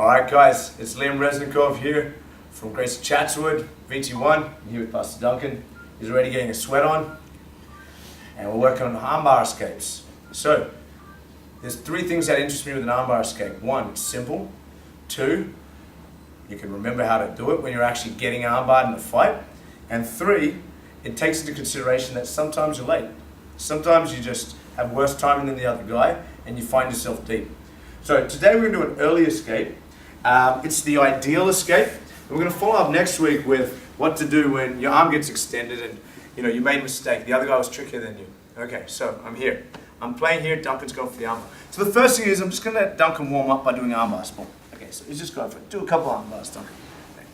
Alright guys, it's Resnekov here from Gracie Jiu Jitsu VT1. I'm here with Pastor Duncan. He's already getting a sweat on. And we're working on armbar escapes. So, there's three things that interest me with an armbar escape. One, it's simple. Two, you can remember how to do it when you're actually getting armbarred in a fight. And three, it takes into consideration that sometimes you're late. Sometimes you just have worse timing than the other guy and you find yourself deep. So today we're going to do an early escape. It's the ideal escape. And we're going to follow up next week with what to do when your arm gets extended and you made a mistake. The other guy was trickier than you. Okay, so I'm here. I'm playing here. Duncan's going for the armbar. So the first thing is I'm just going to let Duncan warm up by doing armbars. Okay, so he's just going for it. Do a couple arm bars, Duncan. Okay.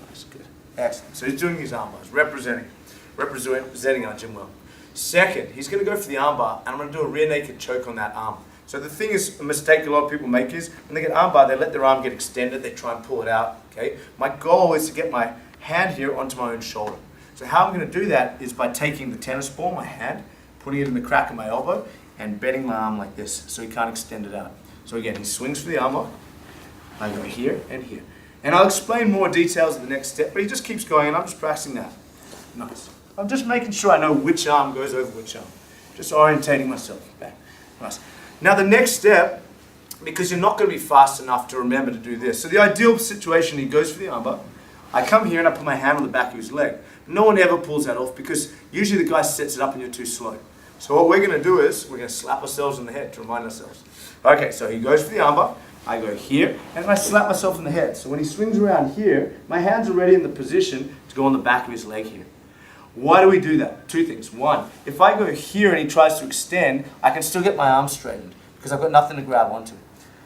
Nice, good. Excellent. So he's doing his arm bars, representing our gym well. Second, he's going to go for the armbar, and I'm going to do a rear naked choke on that arm. So the thing is, a mistake a lot of people make is, when they get armbar, they let their arm get extended, they try and pull it out, okay? My goal is to get my hand here onto my own shoulder. So how I'm going to do that is by taking the tennis ball, my hand, putting it in the crack of my elbow, and bending my arm like this, so he can't extend it out. So again, he swings for the armbar, I go here and here. And I'll explain more details in the next step, but he just keeps going, and I'm just practicing that. Nice. I'm just making sure I know which arm goes over which arm. Just orientating myself back. Nice. Now the next step, because you're not going to be fast enough to remember to do this. So the ideal situation, he goes for the armbar. I come here and I put my hand on the back of his leg. No one ever pulls that off because usually the guy sets it up and you're too slow. So what we're going to do is we're going to slap ourselves in the head to remind ourselves. Okay, so he goes for the armbar. I go here and I slap myself in the head. So when he swings around here, my hand's already in the position to go on the back of his leg here. Why do we do that? Two things. One, if I go here and he tries to extend, I can still get my arm straightened because I've got nothing to grab onto.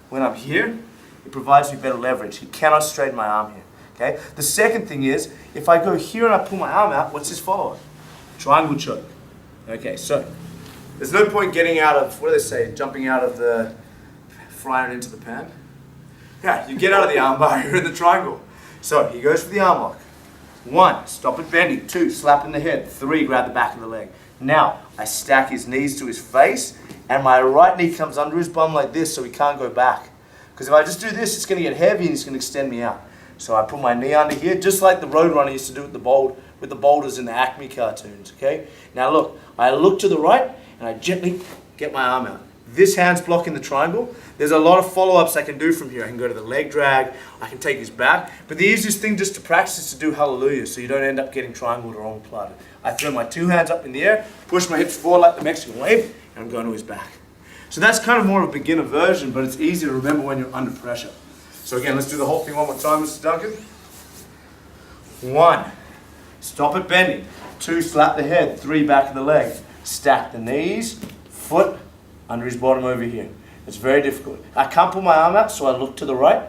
When I'm here, it provides me better leverage. He cannot straighten my arm here. Okay? The second thing is, if I go here and I pull my arm out, what's his follow-up? Triangle choke. Okay, so there's no point getting out of, what do they say, jumping out of the fryer into the pan? Yeah, you get out of the armbar, you're in the triangle. So he goes for the arm lock. 1, stop it bending. 2, slap in the head. 3, grab the back of the leg. Now, I stack his knees to his face, and my right knee comes under his bum like this so he can't go back. Because if I just do this, it's going to get heavy and it's going to extend me out. So I put my knee under here, just like the Roadrunner used to do with the boulders in the Acme cartoons, okay? Now look, I look to the right, and I gently get my arm out. This hand's blocking the triangle. There's a lot of follow-ups I can do from here. I can go to the leg drag, I can take his back, but the easiest thing just to practice is to do hallelujah so you don't end up getting triangled or on-platted. I throw my 2 hands up in the air, push my hips forward like the Mexican wave, and I'm going to his back. So that's kind of more of a beginner version, but it's easy to remember when you're under pressure. So again, let's do the whole thing one more time, Mr. Duncan. 1, stop it bending. 2, slap the head. 3, back of the leg. Stack the knees, foot under his bottom over here. It's very difficult. I can't pull my arm out, so I look to the right,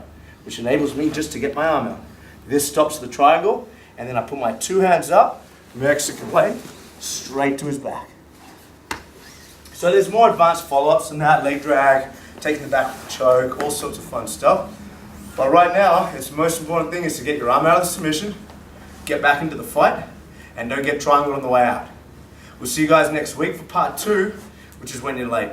which enables me just to get my arm out. This stops the triangle, and then I put my 2 hands up, Mexican wave, straight to his back. So there's more advanced follow-ups than that, leg drag, taking the back with the choke, all sorts of fun stuff. But right now, the most important thing is to get your arm out of the submission, get back into the fight, and don't get triangled on the way out. We'll see you guys next week for part 2, which is when you're late.